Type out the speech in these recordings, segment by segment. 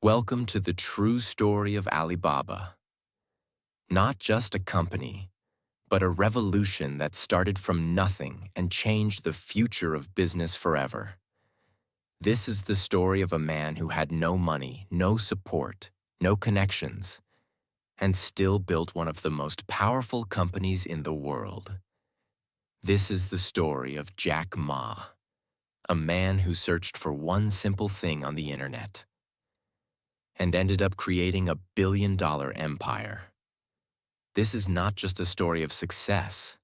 Welcome to the true story of Alibaba. Not just a company, but a revolution that started from nothing and changed the future of business forever. This is the story of a man who had no money, no support, no connections, and still built one of the most powerful companies in the world. This is the story of Jack Ma, a man who searched for one simple thing on the internet and ended up creating a billion-dollar empire. This is not just a story of success.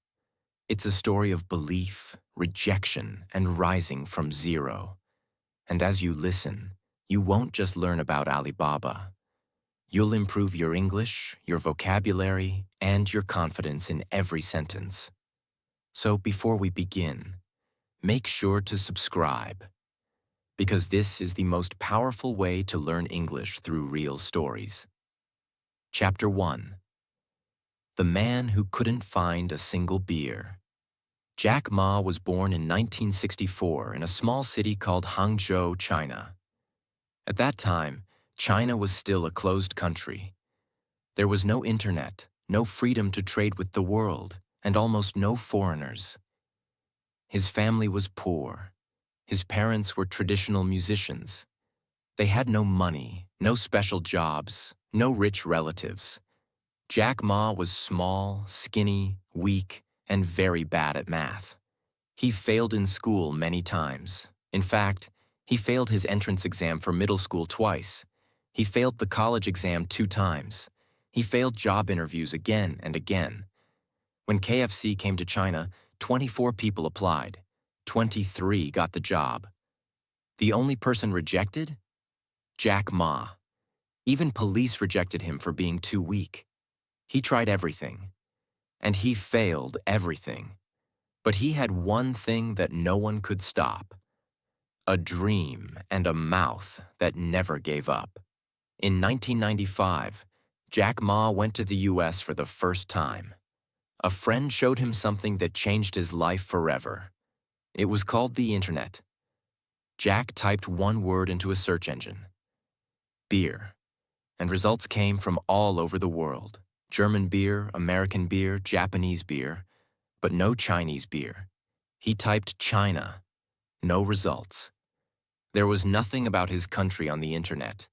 It's a story of belief, rejection, and rising from zero. And as you listen, you won't just learn about Alibaba. You'll improve your English, your vocabulary, and your confidence in every sentence. So before we begin, make sure to subscribe, because this is the most powerful way to learn English through real stories. Chapter 1. The Man Who Couldn't Find a Single Beer. Jack Ma was born in 1964 in a small city called Hangzhou, China. At that time, China was still a closed country. There was no internet, no freedom to trade with the world, and almost no foreigners. His family was poor. His parents were traditional musicians. They had no money, no special jobs, no rich relatives. Jack Ma was small, skinny, weak, and very bad at math. He failed in school many times. In fact, he failed his entrance exam for middle school twice. He failed the college exam 2 times. He failed job interviews again and again. When KFC came to China, 24 people applied. 23 got the job. The only person rejected? Jack Ma. Even police rejected him for being too weak. He tried everything, and he failed everything. But he had one thing that no one could stop: a dream and a mouth that never gave up. In 1995, Jack Ma went to the US for the first time. A friend showed him something that changed his life forever. It was called the internet. Jack typed one word into a search engine: beer, and results came from all over the world. German beer, American beer, Japanese beer, but no Chinese beer. He typed China. No results. There was nothing about his country on the internet.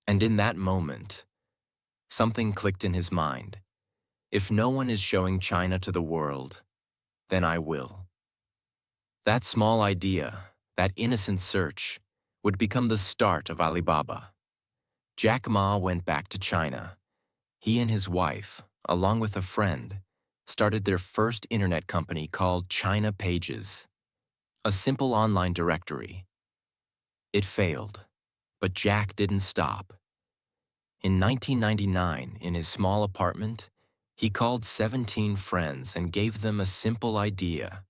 And in that moment, something clicked in his mind. If no one is showing China to the world, then I will. That small idea, that innocent search, would become the start of Alibaba. Jack Ma went back to China. He and his wife, along with a friend, started their first internet company called China Pages, a simple online directory. It failed, but Jack didn't stop. In 1999, in his small apartment, he called 17 friends and gave them a simple idea.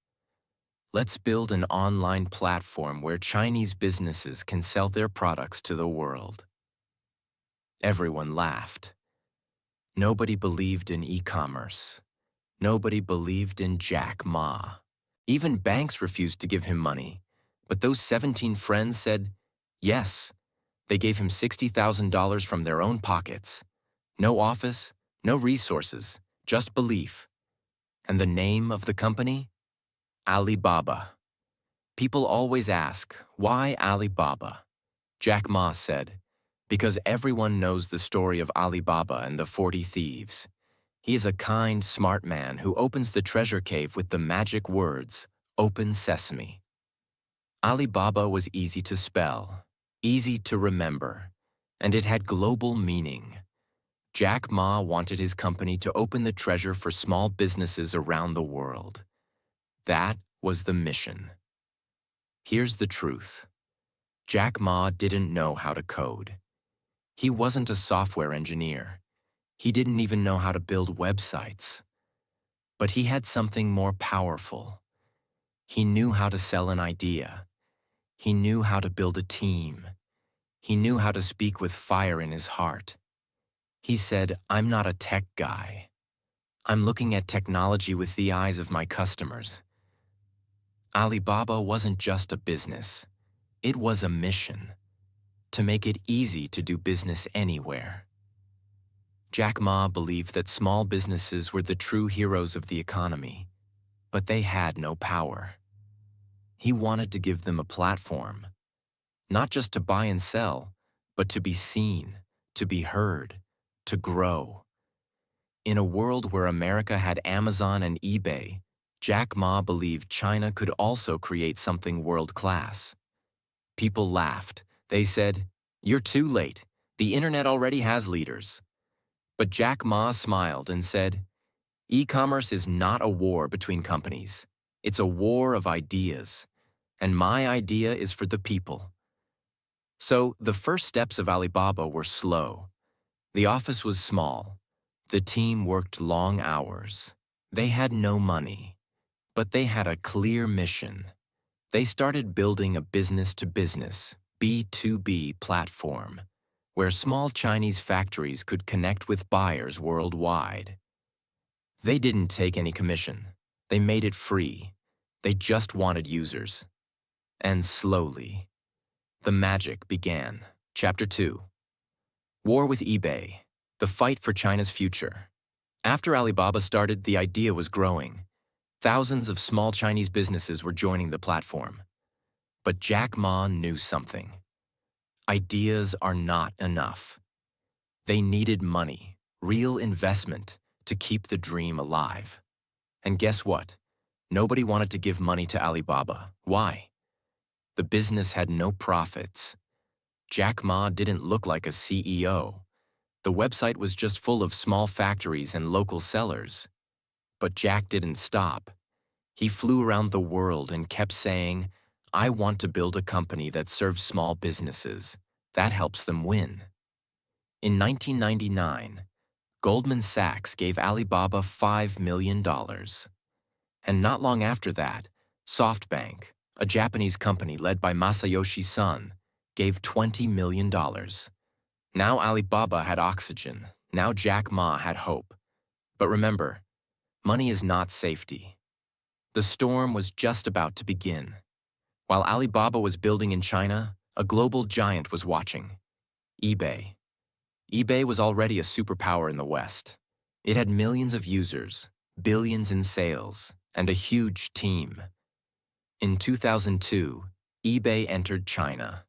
Let's build an online platform where Chinese businesses can sell their products to the world. Everyone laughed. Nobody believed in e-commerce. Nobody believed in Jack Ma. Even banks refused to give him money. But those 17 friends said yes. They gave him $60,000 from their own pockets. No office, no resources, just belief. And the name of the company? Alibaba. People always ask, why Alibaba? Jack Ma said, because everyone knows the story of Alibaba and the 40 thieves. He is a kind, smart man who opens the treasure cave with the magic words, "Open Sesame." Alibaba was easy to spell, easy to remember, and it had global meaning. Jack Ma wanted his company to open the treasure for small businesses around the world. That was the mission. Here's the truth. Jack Ma didn't know how to code. He wasn't a software engineer. He didn't even know how to build websites. But he had something more powerful. He knew how to sell an idea. He knew how to build a team. He knew how to speak with fire in his heart. He said, "I'm not a tech guy. I'm looking at technology with the eyes of my customers." Alibaba wasn't just a business. It was a mission. to make it easy to do business anywhere. Jack Ma believed that small businesses were the true heroes of the economy, but they had no power. He wanted to give them a platform, not just to buy and sell, but to be seen, to be heard, to grow. In a world where America had Amazon and eBay, Jack Ma believed China could also create something world-class. People laughed. They said, "You're too late. The internet already has leaders." But Jack Ma smiled and said, "E-commerce is not a war between companies. It's a war of ideas. And my idea is for the people." So the first steps of Alibaba were slow. The office was small. The team worked long hours. They had no money, but they had a clear mission. They started building a business-to-business, B2B platform, where small Chinese factories could connect with buyers worldwide. They didn't take any commission. They made it free. They just wanted users. And slowly, the magic began. Chapter 2. War with eBay. The fight for China's future. After Alibaba started, the idea was growing. Thousands of small Chinese businesses were joining the platform. But Jack Ma knew something. Ideas are not enough. They needed money, real investment, to keep the dream alive. And guess what? Nobody wanted to give money to Alibaba. Why? The business had no profits. Jack Ma didn't look like a CEO. The website was just full of small factories and local sellers. But Jack didn't stop. He flew around the world and kept saying, "I want to build a company that serves small businesses. That helps them win." In 1999, Goldman Sachs gave Alibaba $5 million. And not long after that, SoftBank, a Japanese company led by Masayoshi Son, gave $20 million. Now Alibaba had oxygen. Now Jack Ma had hope. But remember, money is not safety. The storm was just about to begin. While Alibaba was building in China, a global giant was watching. eBay. eBay was already a superpower in the West. It had millions of users, billions in sales, and a huge team. In 2002, eBay entered China.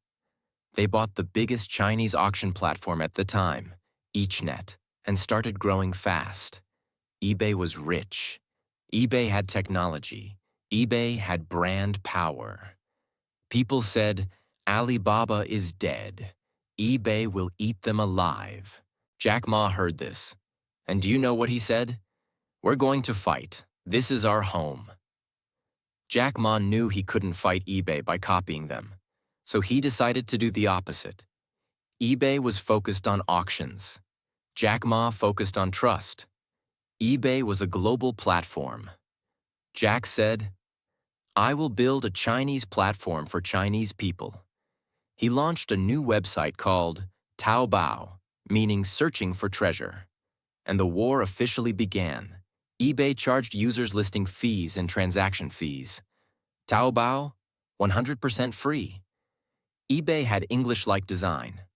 They bought the biggest Chinese auction platform at the time, EachNet, and started growing fast. eBay was rich. eBay had technology. eBay had brand power. People said, "Alibaba is dead. eBay will eat them alive." Jack Ma heard this. And do you know what he said? "We're going to fight. This is our home." Jack Ma knew he couldn't fight eBay by copying them. So he decided to do the opposite. eBay was focused on auctions. Jack Ma focused on trust. eBay was a global platform. Jack said, "I will build a Chinese platform for Chinese people." He launched a new website called Taobao, meaning searching for treasure. And the war officially began. eBay charged users listing fees and transaction fees. Taobao, 100% free. eBay had English-like design.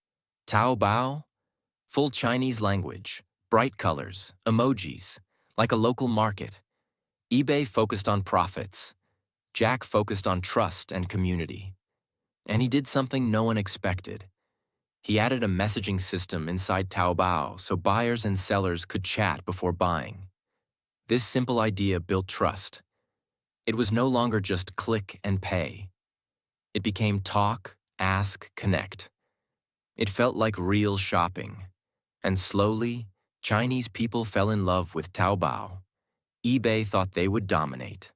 Taobao, full Chinese language, bright colors, emojis, like a local market. eBay focused on profits. Jack focused on trust and community. And he did something no one expected. He added a messaging system inside Taobao so buyers and sellers could chat before buying. This simple idea built trust. It was no longer just click and pay. It became talk, ask, connect. It felt like real shopping. And slowly, Chinese people fell in love with Taobao. eBay thought they would dominate.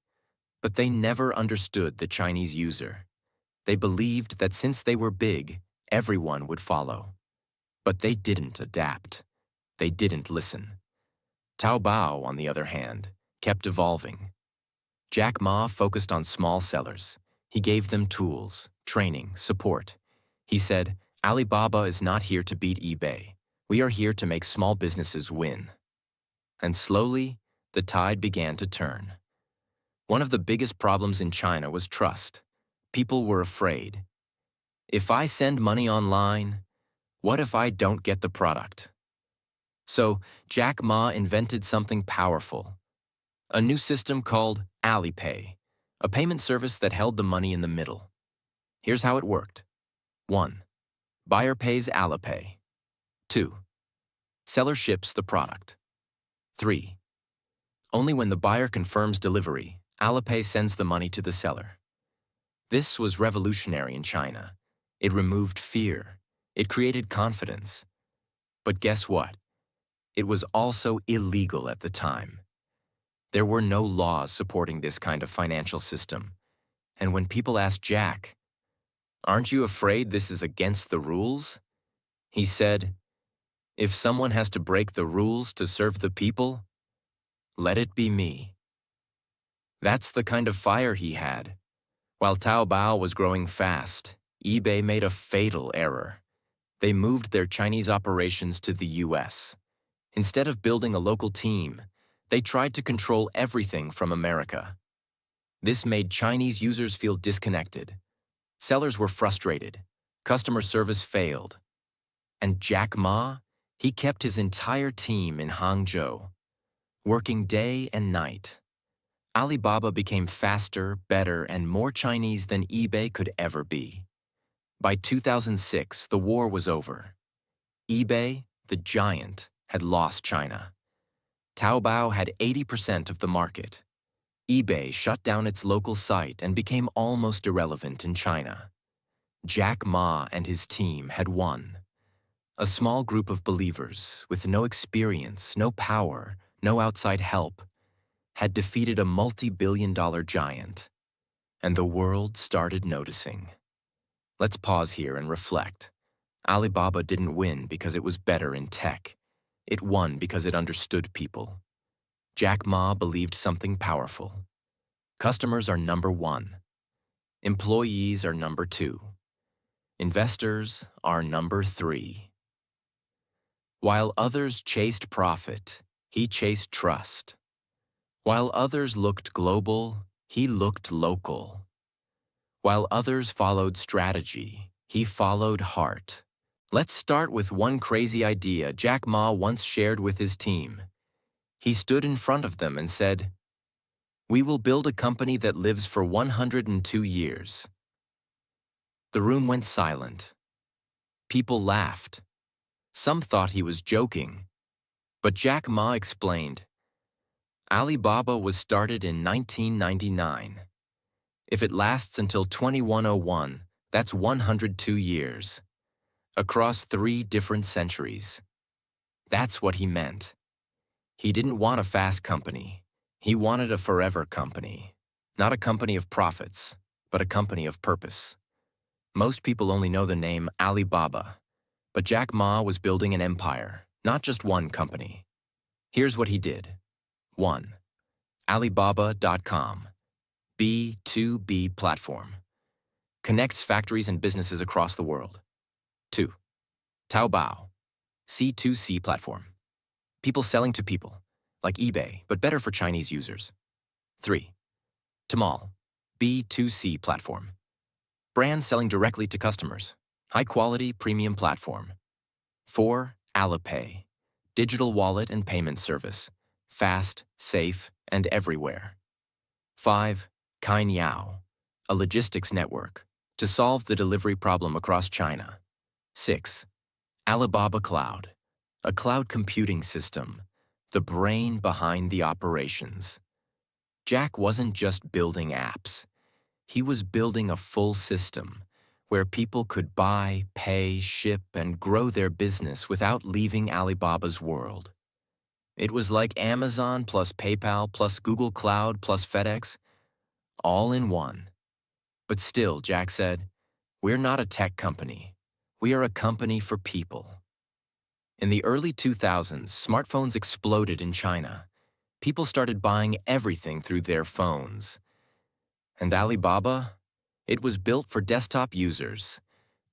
But they never understood the Chinese user. They believed that since they were big, everyone would follow. But they didn't adapt. They didn't listen. Taobao, on the other hand, kept evolving. Jack Ma focused on small sellers. He gave them tools, training, support. He said, "Alibaba is not here to beat eBay. We are here to make small businesses win." And slowly, the tide began to turn. One of the biggest problems in China was trust. People were afraid. If I send money online, what if I don't get the product? So Jack Ma invented something powerful, a new system called Alipay, a payment service that held the money in the middle. Here's how it worked. 1. Buyer pays Alipay. 2. Seller ships the product. 3. Only when the buyer confirms delivery, Alipay sends the money to the seller. This was revolutionary in China. It removed fear. It created confidence. But guess what? It was also illegal at the time. There were no laws supporting this kind of financial system. And when people asked Jack, "Aren't you afraid this is against the rules?" he said, "If someone has to break the rules to serve the people, let it be me." That's the kind of fire he had. While Taobao was growing fast, eBay made a fatal error. They moved their Chinese operations to the US. Instead of building a local team, they tried to control everything from America. This made Chinese users feel disconnected. Sellers were frustrated. Customer service failed. And Jack Ma, he kept his entire team in Hangzhou, working day and night. Alibaba became faster, better, and more Chinese than eBay could ever be. By 2006, the war was over. eBay, the giant, had lost China. Taobao had 80% of the market. eBay shut down its local site and became almost irrelevant in China. Jack Ma and his team had won. A small group of believers with no experience, no power, no outside help, had defeated a multi-billion-dollar giant. And the world started noticing. Let's pause here and reflect. Alibaba didn't win because it was better in tech. It won because it understood people. Jack Ma believed something powerful. Customers are number one. Employees are number two. Investors are number three. While others chased profit, he chased trust. While others looked global, he looked local. While others followed strategy, he followed heart. Let's start with one crazy idea Jack Ma once shared with his team. He stood in front of them and said, "We will build a company that lives for 102 years." The room went silent. People laughed. Some thought he was joking. But Jack Ma explained, Alibaba was started in 1999. If it lasts until 2101, that's 102 years. Across 3 different centuries. That's what he meant. He didn't want a fast company. He wanted a forever company. Not a company of profits, but a company of purpose. Most people only know the name Alibaba, but Jack Ma was building an empire, not just one company. Here's what he did. 1. Alibaba.com, B2B platform. Connects factories and businesses across the world. 2. Taobao, C2C platform. People selling to people, like eBay, but better for Chinese users. 3. Tmall, B2C platform. Brands selling directly to customers. High-quality, premium platform. 4. Alipay, digital wallet and payment service. Fast, safe, and everywhere. 5. Cainiao, a logistics network to solve the delivery problem across China. 6. Alibaba Cloud, a cloud computing system, the brain behind the operations. Jack wasn't just building apps. He was building a full system where people could buy, pay, ship, and grow their business without leaving Alibaba's world. It was like Amazon plus PayPal plus Google Cloud plus FedEx, all in one. But still, Jack said, "We're not a tech company. We are a company for people." In the early 2000s, smartphones exploded in China. People started buying everything through their phones. And Alibaba? It was built for desktop users.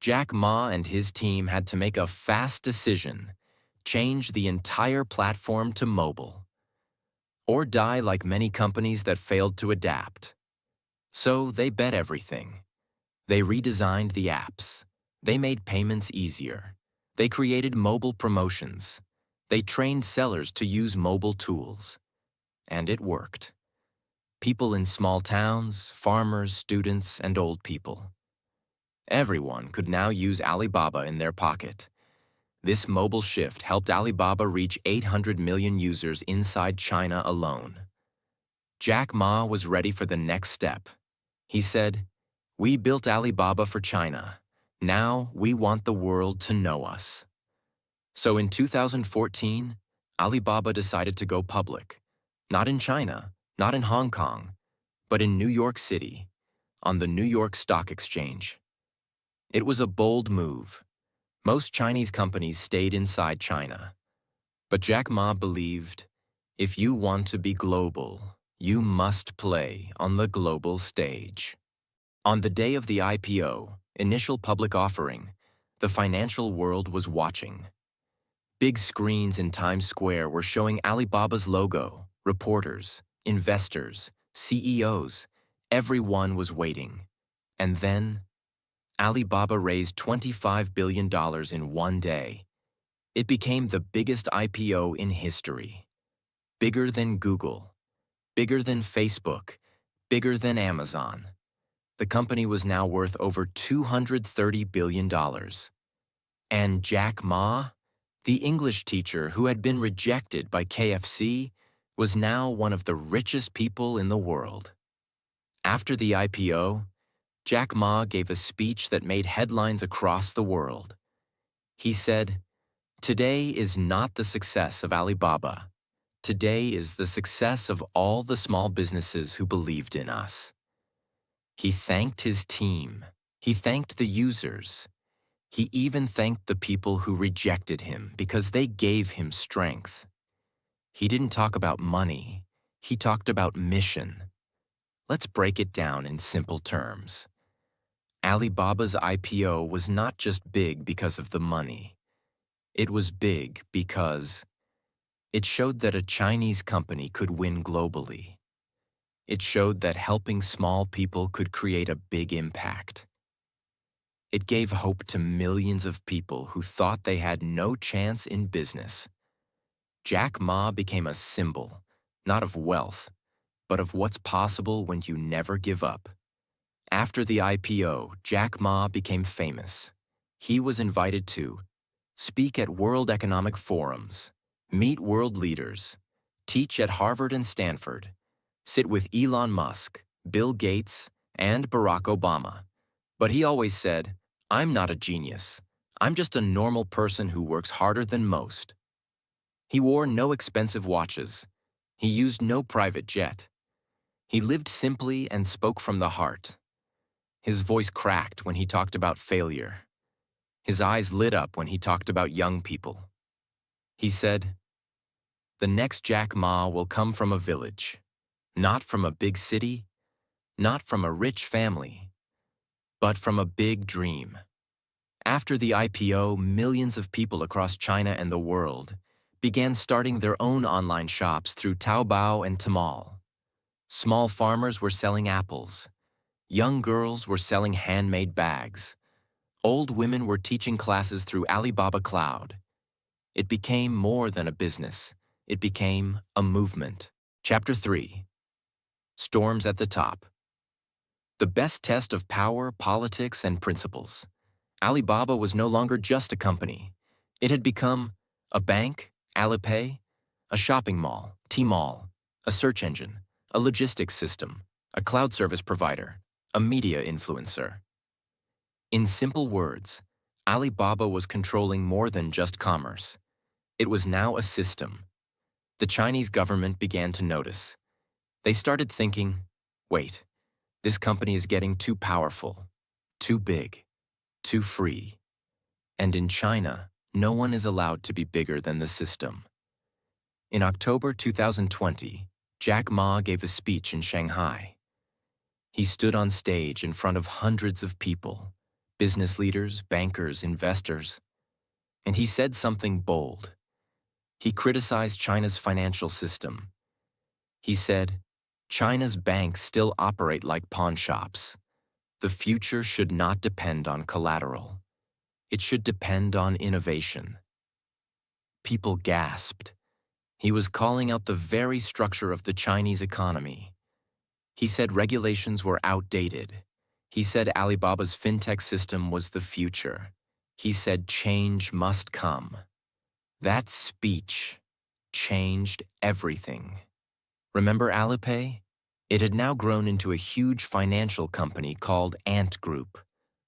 Jack Ma and his team had to make a fast decision, change the entire platform to mobile, or die like many companies that failed to adapt. So they bet everything. They redesigned the apps, They made payments easier. They created mobile promotions. They trained sellers to use mobile tools. And it worked. People in small towns, farmers, students, and old people. Everyone could now use Alibaba in their pocket. This mobile shift helped Alibaba reach 800 million users inside China alone. Jack Ma was ready for the next step. He said, "We built Alibaba for China. Now we want the world to know us." So in 2014, Alibaba decided to go public. Not in China, not in Hong Kong, but in New York City, on the New York Stock Exchange. It was a bold move. Most Chinese companies stayed inside China. But Jack Ma believed, if you want to be global, you must play on the global stage. On the day of the IPO, initial public offering, the financial world was watching. Big screens in Times Square were showing Alibaba's logo, reporters, investors, CEOs. Everyone was waiting. And then, Alibaba raised $25 billion in one day. It became the biggest IPO in history. Bigger than Google, bigger than Facebook, bigger than Amazon. The company was now worth over $230 billion. And Jack Ma, the English teacher who had been rejected by KFC, was now one of the richest people in the world. After the IPO, Jack Ma gave a speech that made headlines across the world. He said, "Today is not the success of Alibaba. Today is the success of all the small businesses who believed in us." He thanked his team. He thanked the users. He even thanked the people who rejected him because they gave him strength. He didn't talk about money. He talked about mission. Let's break it down in simple terms. Alibaba's IPO was not just big because of the money. It was big because it showed that a Chinese company could win globally. It showed that helping small people could create a big impact. It gave hope to millions of people who thought they had no chance in business. Jack Ma became a symbol, not of wealth, but of what's possible when you never give up. After the IPO, Jack Ma became famous. He was invited to speak at World Economic Forums, meet world leaders, teach at Harvard and Stanford, sit with Elon Musk, Bill Gates, and Barack Obama. But he always said, "I'm not a genius. I'm just a normal person who works harder than most." He wore no expensive watches. He used no private jet. He lived simply and spoke from the heart. His voice cracked when he talked about failure. His eyes lit up when he talked about young people. He said, "The next Jack Ma will come from a village, not from a big city, not from a rich family, but from a big dream." After the IPO, millions of people across China and the world began starting their own online shops through Taobao and Tmall. Small farmers were selling apples. Young girls were selling handmade bags. Old women were teaching classes through Alibaba Cloud. It became more than a business. It became a movement. Chapter 3. Storms at the Top. The best test of power, politics, and principles. Alibaba was no longer just a company. It had become a bank, Alipay, a shopping mall, Tmall, a search engine, a logistics system, a cloud service provider, a media influencer. In simple words, Alibaba was controlling more than just commerce. It was now a system. The Chinese government began to notice. They started thinking, wait, this company is getting too powerful, too big, too free. And in China, no one is allowed to be bigger than the system. In October 2020, Jack Ma gave a speech in Shanghai. He stood on stage in front of hundreds of people, business leaders, bankers, investors, and he said something bold. He criticized China's financial system. He said, "China's banks still operate like pawn shops. The future should not depend on collateral." It should depend on innovation. People gasped. He was calling out the very structure of the Chinese economy. He said regulations were outdated. He said Alibaba's fintech system was the future. He said change must come. That speech changed everything. Remember Alipay? It had now grown into a huge financial company called Ant Group,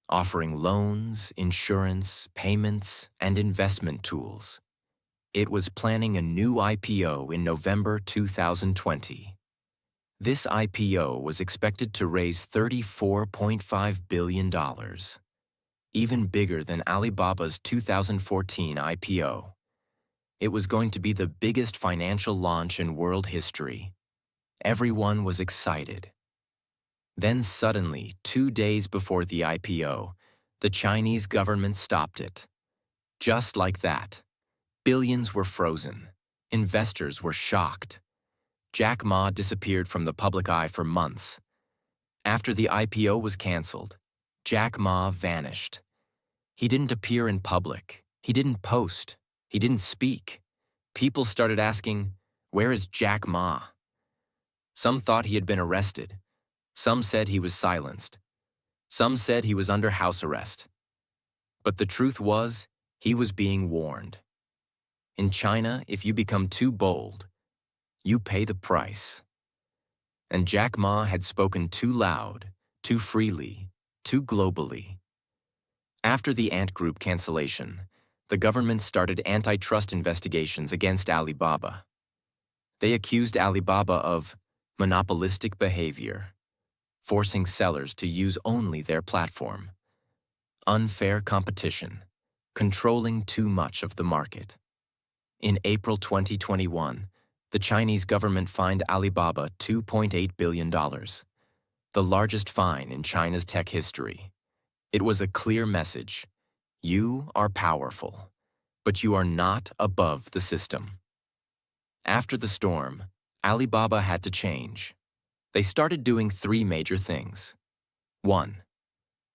offering loans, insurance, payments, and investment tools. It was planning a new IPO in November 2020. This IPO was expected to raise $34.5 billion, even bigger than Alibaba's 2014 IPO. It was going to be the biggest financial launch in world history. Everyone was excited. Then suddenly, 2 days before the IPO, the Chinese government stopped it. Just like that. Billions were frozen. Investors were shocked. Jack Ma disappeared from the public eye for months. After the IPO was canceled, Jack Ma vanished. He didn't appear in public. He didn't post. He didn't speak. People started asking, "Where is Jack Ma?" Some thought he had been arrested. Some said he was silenced. Some said he was under house arrest. But the truth was, he was being warned. In China, if you become too bold, you pay the price. And Jack Ma had spoken too loud, too freely, too globally. After the Ant Group cancellation, the government started antitrust investigations against Alibaba. They accused Alibaba of monopolistic behavior, forcing sellers to use only their platform, unfair competition, controlling too much of the market. In April 2021, the Chinese government fined Alibaba $2.8 billion, the largest fine in China's tech history. It was a clear message. You are powerful, but you are not above the system. After the storm, Alibaba had to change. They started doing 3 major things. 1.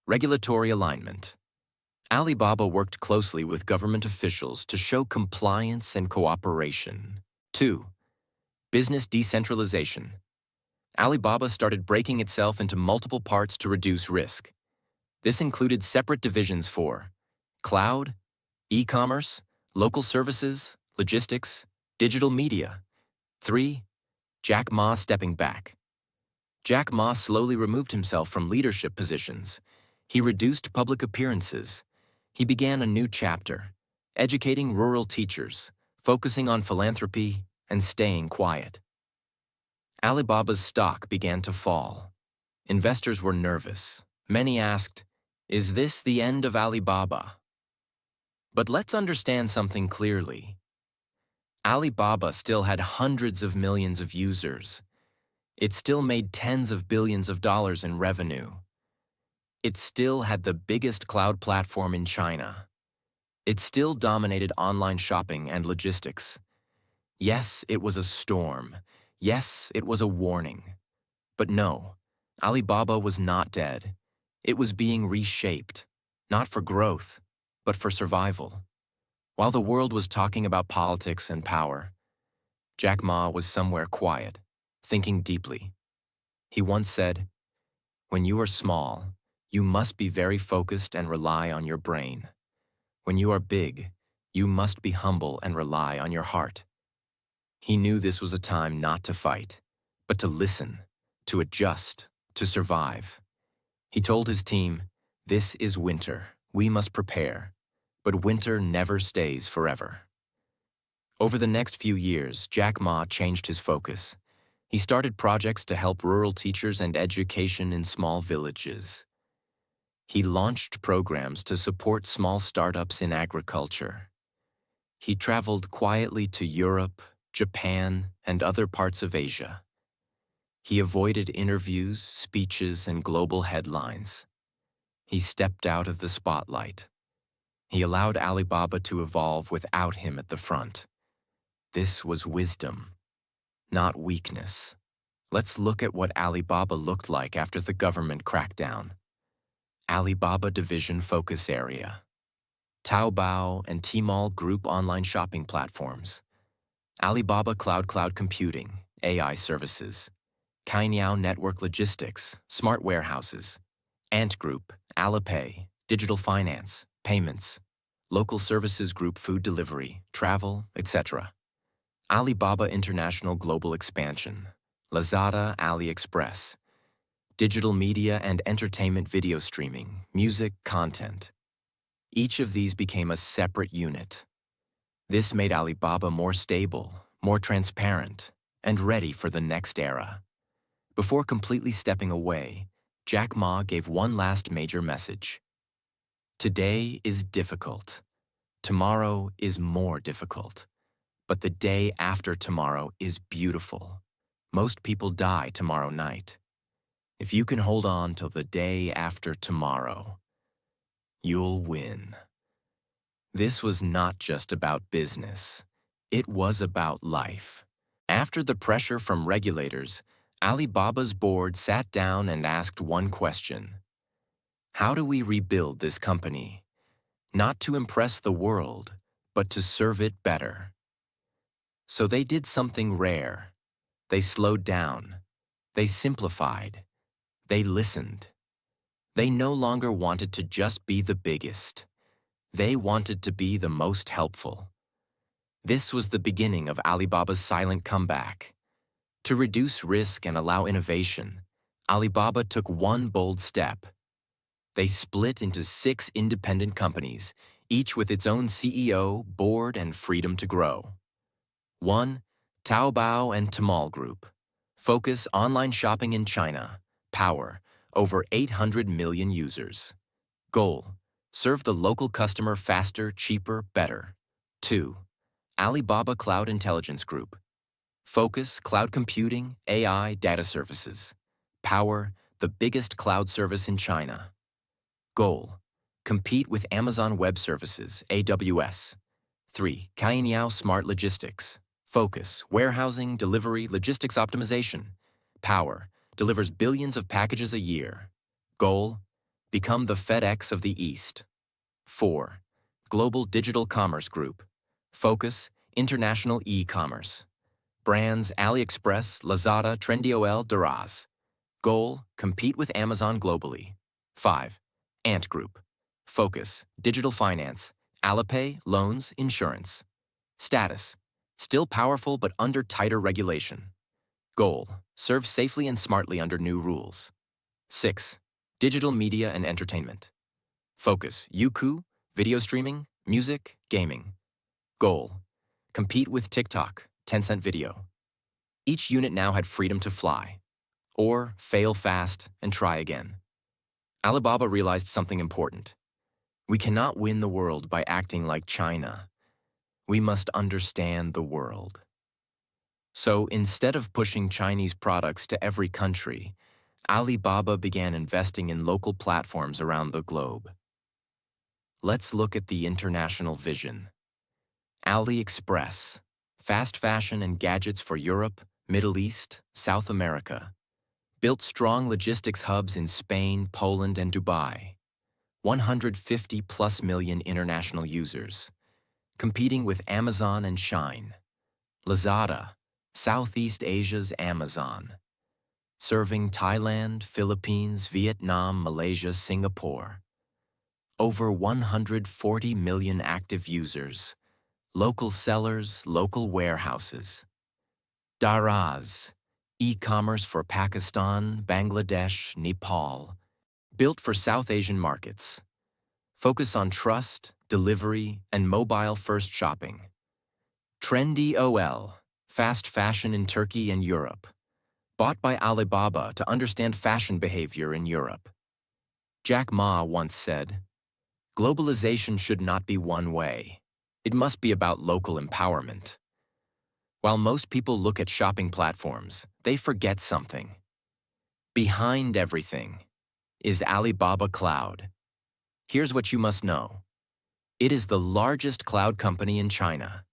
Regulatory alignment. Alibaba worked closely with government officials to show compliance and cooperation. 2. Business decentralization. Alibaba started breaking itself into multiple parts to reduce risk. This included separate divisions for cloud, e-commerce, local services, logistics, digital media. 3. Jack Ma stepping back. Jack Ma slowly removed himself from leadership positions. He reduced public appearances. He began a new chapter, educating rural teachers, focusing on philanthropy, and staying quiet. Alibaba's stock began to fall. Investors were nervous. Many asked, "Is this the end of Alibaba?" But let's understand something clearly. Alibaba still had hundreds of millions of users. It still made tens of billions of dollars in revenue. It still had the biggest cloud platform in China. It still dominated online shopping and logistics. Yes, it was a storm. Yes, it was a warning. But no, Alibaba was not dead. It was being reshaped, not for growth, but for survival. While the world was talking about politics and power, Jack Ma was somewhere quiet, thinking deeply. He once said, "When you are small, you must be very focused and rely on your brain. When you are big, you must be humble and rely on your heart." He knew this was a time not to fight, but to listen, to adjust, to survive. He told his team, "This is winter. We must prepare." But winter never stays forever. Over the next few years, Jack Ma changed his focus. He started projects to help rural teachers and education in small villages. He launched programs to support small startups in agriculture. He traveled quietly to Europe, Japan, and other parts of Asia. He avoided interviews, speeches, and global headlines. He stepped out of the spotlight. He allowed Alibaba to evolve without him at the front. This was wisdom, not weakness. Let's look at what Alibaba looked like after the government crackdown. Alibaba Division Focus Area. Taobao and Tmall group online shopping platforms, Alibaba cloud computing, AI services, Cainiao network logistics, smart warehouses, Ant Group, Alipay, digital finance, payments, local services group food delivery, travel, etc. Alibaba international global expansion, Lazada, AliExpress, digital media and entertainment video streaming, music, content. Each of these became a separate unit. This made Alibaba more stable, more transparent, and ready for the next era. Before completely stepping away, Jack Ma gave one last major message. Today is difficult. Tomorrow is more difficult. But the day after tomorrow is beautiful. Most people die tomorrow night. If you can hold on till the day after tomorrow, you'll win. This was not just about business. It was about life. After the pressure from regulators, Alibaba's board sat down and asked one question. How do we rebuild this company? Not to impress the world, but to serve it better. So they did something rare. They slowed down. They simplified. They listened. They no longer wanted to just be the biggest. They wanted to be the most helpful. This was the beginning of Alibaba's silent comeback. To reduce risk and allow innovation, Alibaba took one bold step. They split into 6 independent companies, each with its own CEO, board, and freedom to grow. 1. Taobao and Tmall Group. Focus online shopping in China. Power, over 800 million users. Goal, serve the local customer faster, cheaper, better. 2. Alibaba Cloud Intelligence Group. Focus, cloud computing, AI, data services. Power, the biggest cloud service in China. Goal, compete with Amazon Web Services, AWS. 3. Cainiao Smart Logistics. Focus, warehousing, delivery, logistics optimization. Power, delivers billions of packages a year. Goal, become the FedEx of the East. 4. Global Digital Commerce Group. Focus, international e-commerce. Brands AliExpress, Lazada, Trendyol, Daraz. Goal, compete with Amazon globally. 5. Ant Group. Focus, digital finance, Alipay, loans, insurance. Status, still powerful but under tighter regulation. Goal, serve safely and smartly under new rules. 6. Digital media and entertainment. Focus, Youku, video streaming, music, gaming. Goal, compete with TikTok, Tencent Video. Each unit now had freedom to fly, or fail fast and try again. Alibaba realized something important. We cannot win the world by acting like China. We must understand the world. So instead of pushing Chinese products to every country, Alibaba began investing in local platforms around the globe. Let's look at the international vision. AliExpress, fast fashion and gadgets for Europe, Middle East, South America. Built strong logistics hubs in Spain, Poland, and Dubai. 150+ million international users. Competing with Amazon and Shein. Lazada, Southeast Asia's Amazon. Serving Thailand, Philippines, Vietnam, Malaysia, Singapore. Over 140 million active users. Local sellers, local warehouses. Daraz, e-commerce for Pakistan, Bangladesh, Nepal. Built for South Asian markets. Focus on trust, delivery, and mobile-first shopping. Trendyol, fast fashion in Turkey and Europe. Bought by Alibaba to understand fashion behavior in Europe. Jack Ma once said, "Globalization should not be one way. It must be about local empowerment." While most people look at shopping platforms, they forget something. Behind everything is Alibaba Cloud. Here's what you must know. It is the largest cloud company in China.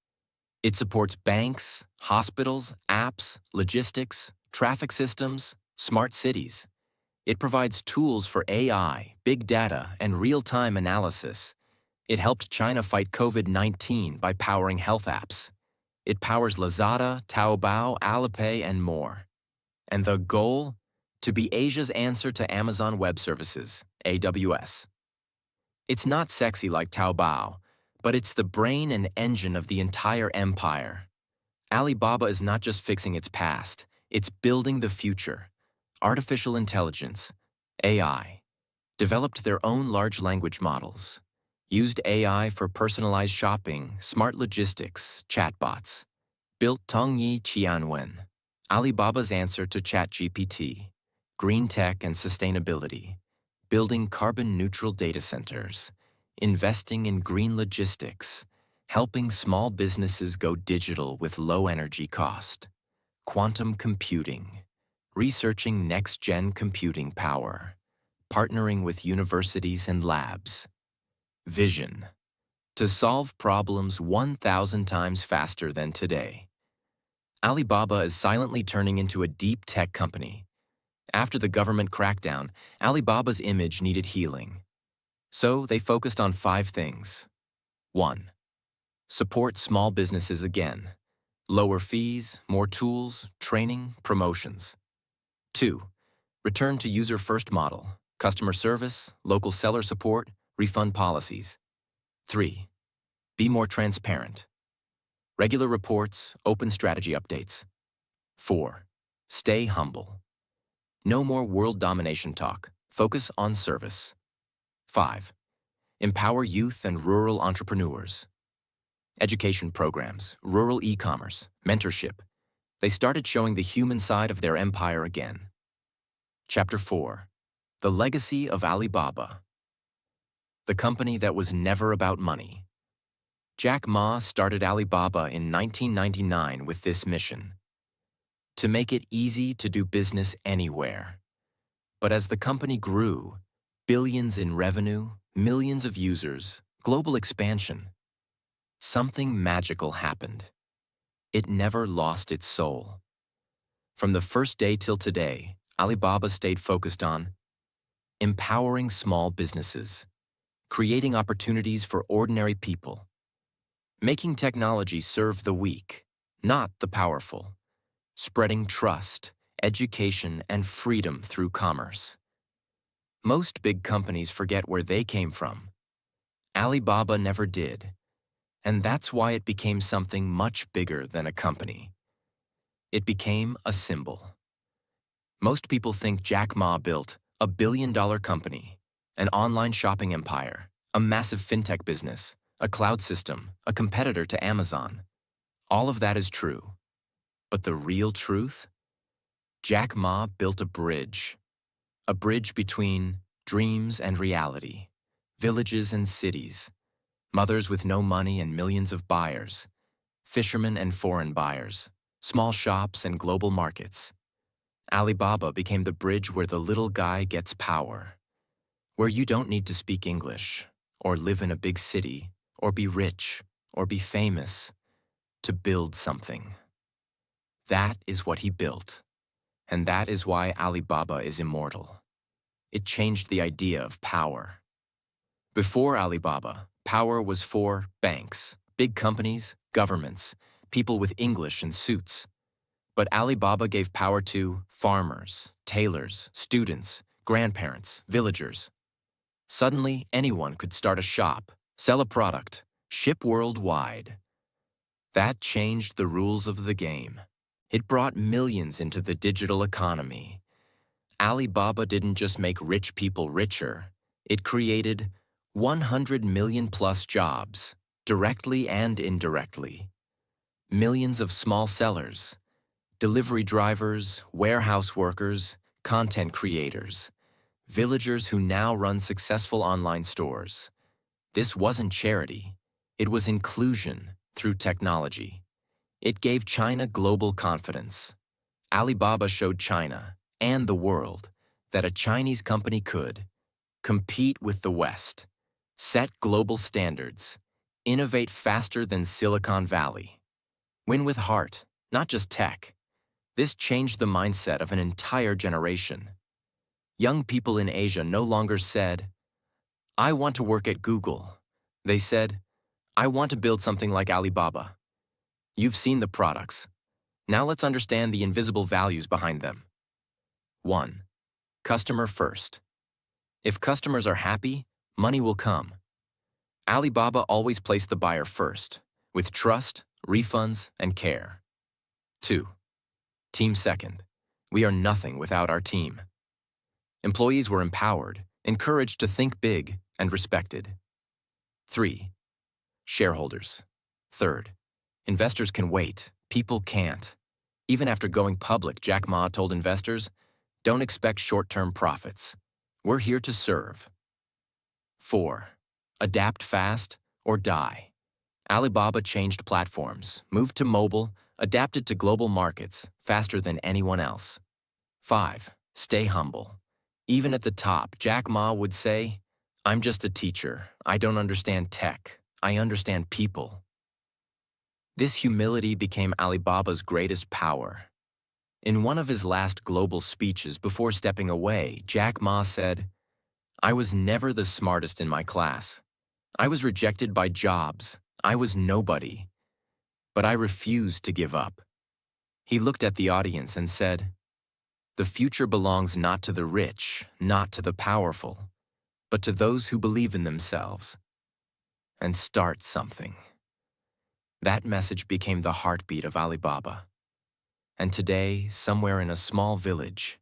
It supports banks, hospitals, apps, logistics, traffic systems, smart cities. It provides tools for AI, big data, and real-time analysis. It helped China fight COVID-19 by powering health apps. It powers Lazada, Taobao, Alipay, and more. And the goal? To be Asia's answer to Amazon Web Services, AWS. It's not sexy like Taobao, but it's the brain and engine of the entire empire. Alibaba is not just fixing its past, it's building the future. Artificial intelligence, AI, developed their own large language models, used AI for personalized shopping, smart logistics, chatbots, built Tongyi Qianwen, Alibaba's answer to ChatGPT, green tech and sustainability, building carbon-neutral data centers, investing in green logistics, helping small businesses go digital with low energy cost, quantum computing, researching next-gen computing power, partnering with universities and labs. Vision: to solve problems 1,000 times faster than today. Alibaba is silently turning into a deep tech company. After the government crackdown, Alibaba's image needed healing. So they focused on 5 things. 1. Support small businesses again. Lower fees, more tools, training, promotions. 2. Return to user-first model. Customer service, local seller support, refund policies. 3. Be more transparent. Regular reports, open strategy updates. 4. Stay humble. No more world domination talk. Focus on service. 5. Empower youth and rural entrepreneurs. Education programs, rural e-commerce, mentorship. They started showing the human side of their empire again. Chapter 4. The Legacy of Alibaba. The company that was never about money. Jack Ma started Alibaba in 1999 with this mission: to make it easy to do business anywhere. But as the company grew, billions in revenue, millions of users, global expansion, something magical happened. It never lost its soul. From the first day till today, Alibaba stayed focused on empowering small businesses, creating opportunities for ordinary people, making technology serve the weak, not the powerful, spreading trust, education, and freedom through commerce. Most big companies forget where they came from. Alibaba never did, and that's why it became something much bigger than a company. It became a symbol. Most people think Jack Ma built a billion-dollar company, an online shopping empire, a massive fintech business, a cloud system, a competitor to Amazon. All of that is true. But the real truth? Jack Ma built a bridge between dreams and reality, villages and cities, mothers with no money and millions of buyers, fishermen and foreign buyers, small shops and global markets. Alibaba became the bridge where the little guy gets power, where you don't need to speak English, or live in a big city, or be rich, or be famous, to build something. That is what he built, and that is why Alibaba is immortal. It changed the idea of power. Before Alibaba, power was for banks, big companies, governments, people with English and suits. But Alibaba gave power to farmers, tailors, students, grandparents, villagers. Suddenly, anyone could start a shop, sell a product, ship worldwide. That changed the rules of the game. It brought millions into the digital economy. Alibaba didn't just make rich people richer. It created 100 million plus jobs, directly and indirectly. Millions of small sellers, delivery drivers, warehouse workers, content creators, villagers who now run successful online stores. This wasn't charity. It was inclusion through technology. It gave China global confidence. Alibaba showed China and the world that a Chinese company could compete with the West, set global standards, innovate faster than Silicon Valley, win with heart, not just tech. This changed the mindset of an entire generation. Young people in Asia no longer said, "I want to work at Google." They said, I want to build something like Alibaba. You've seen the products. Now let's understand the invisible values behind them. 1. Customer first. If customers are happy, money will come. Alibaba always placed the buyer first, with trust, refunds, and care. 2. Team second. We are nothing without our team. Employees were empowered, encouraged to think big, and respected. 3. Shareholders. Third. Investors can wait, people can't. Even after going public, Jack Ma told investors, don't expect short-term profits. We're here to serve. 4. Adapt fast or die. Alibaba changed platforms, moved to mobile, adapted to global markets faster than anyone else. 5. Stay humble. Even at the top, Jack Ma would say, I'm just a teacher. I don't understand tech. I understand people. This humility became Alibaba's greatest power. In one of his last global speeches before stepping away, Jack Ma said, I was never the smartest in my class. I was rejected by jobs. I was nobody. But I refused to give up. He looked at the audience and said, the future belongs not to the rich, not to the powerful, but to those who believe in themselves and start something. That message became the heartbeat of Alibaba. And today, somewhere in a small village,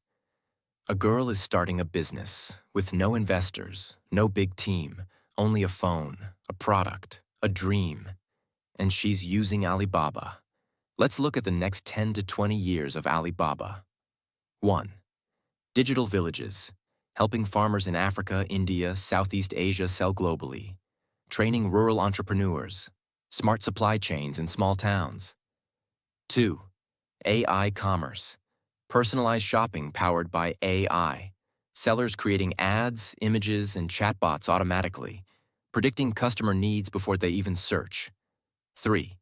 a girl is starting a business with no investors, no big team, only a phone, a product, a dream, and she's using Alibaba. Let's look at the next 10 to 20 years of Alibaba. 1. Digital villages, helping farmers in Africa, India, Southeast Asia sell globally, training rural entrepreneurs, smart supply chains in small towns. 2. AI commerce, personalized shopping powered by AI, sellers creating ads, images, and chatbots automatically, predicting customer needs before they even search. 3.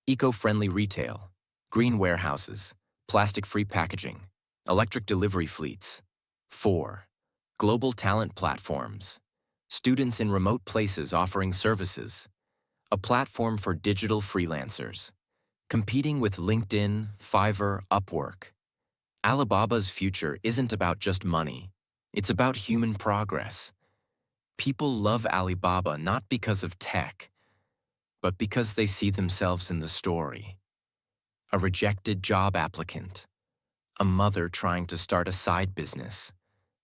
Eco-friendly retail, green warehouses, plastic-free packaging, electric delivery fleets. 4. Global talent platforms, students in remote places offering services, a platform for digital freelancers, competing with LinkedIn, Fiverr, Upwork. Alibaba's future isn't about just money. It's about human progress. People love Alibaba not because of tech, but because they see themselves in the story. A rejected job applicant, a mother trying to start a side business,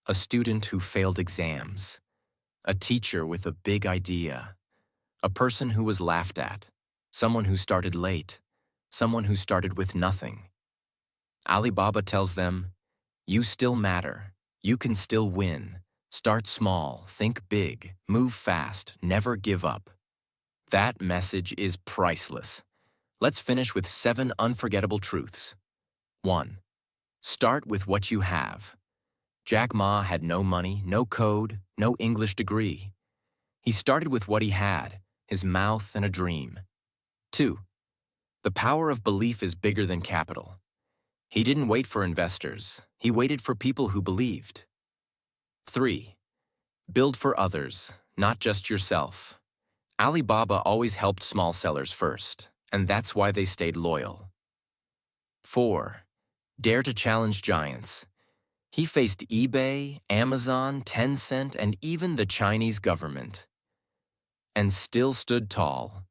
a student who failed exams, a teacher with a big idea, a person who was laughed at, someone who started late, someone who started with nothing. Alibaba tells them, you still matter, you can still win, start small, think big, move fast, never give up. That message is priceless. Let's finish with 7 unforgettable truths. 1. Start with what you have. Jack Ma had no money, no code, no English degree. He started with what he had, his mouth and a dream. 2. The power of belief is bigger than capital. He didn't wait for investors. He waited for people who believed. 3. Build for others, not just yourself. Alibaba always helped small sellers first, and that's why they stayed loyal. 4. Dare to challenge giants. He faced eBay, Amazon, Tencent, and even the Chinese government, and still stood tall.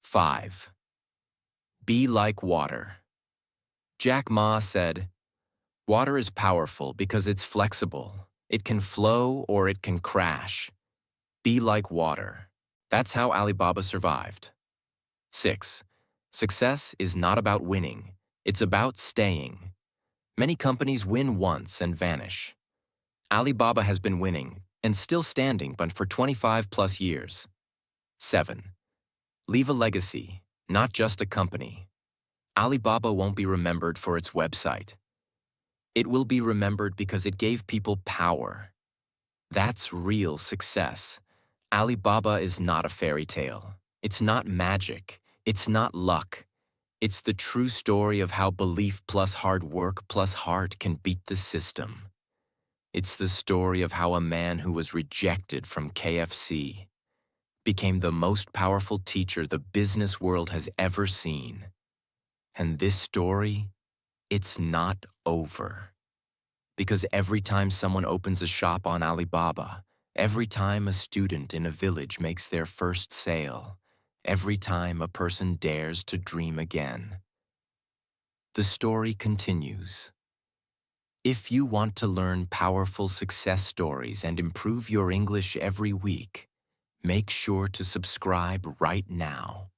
5. Be like water. Jack Ma said, water is powerful because it's flexible. It can flow or it can crash. Be like water. That's how Alibaba survived. 6. Success is not about winning. It's about staying. Many companies win once and vanish. Alibaba has been winning and still standing, but for 25 plus years. 7. Leave a legacy, not just a company. Alibaba won't be remembered for its website. It will be remembered because it gave people power. That's real success. Alibaba is not a fairy tale. It's not magic. It's not luck. It's the true story of how belief plus hard work plus heart can beat the system. It's the story of how a man who was rejected from KFC became the most powerful teacher the business world has ever seen. And this story, it's not over. Because every time someone opens a shop on Alibaba, every time a student in a village makes their first sale, every time a person dares to dream again, the story continues. If you want to learn powerful success stories and improve your English every week, make sure to subscribe right now.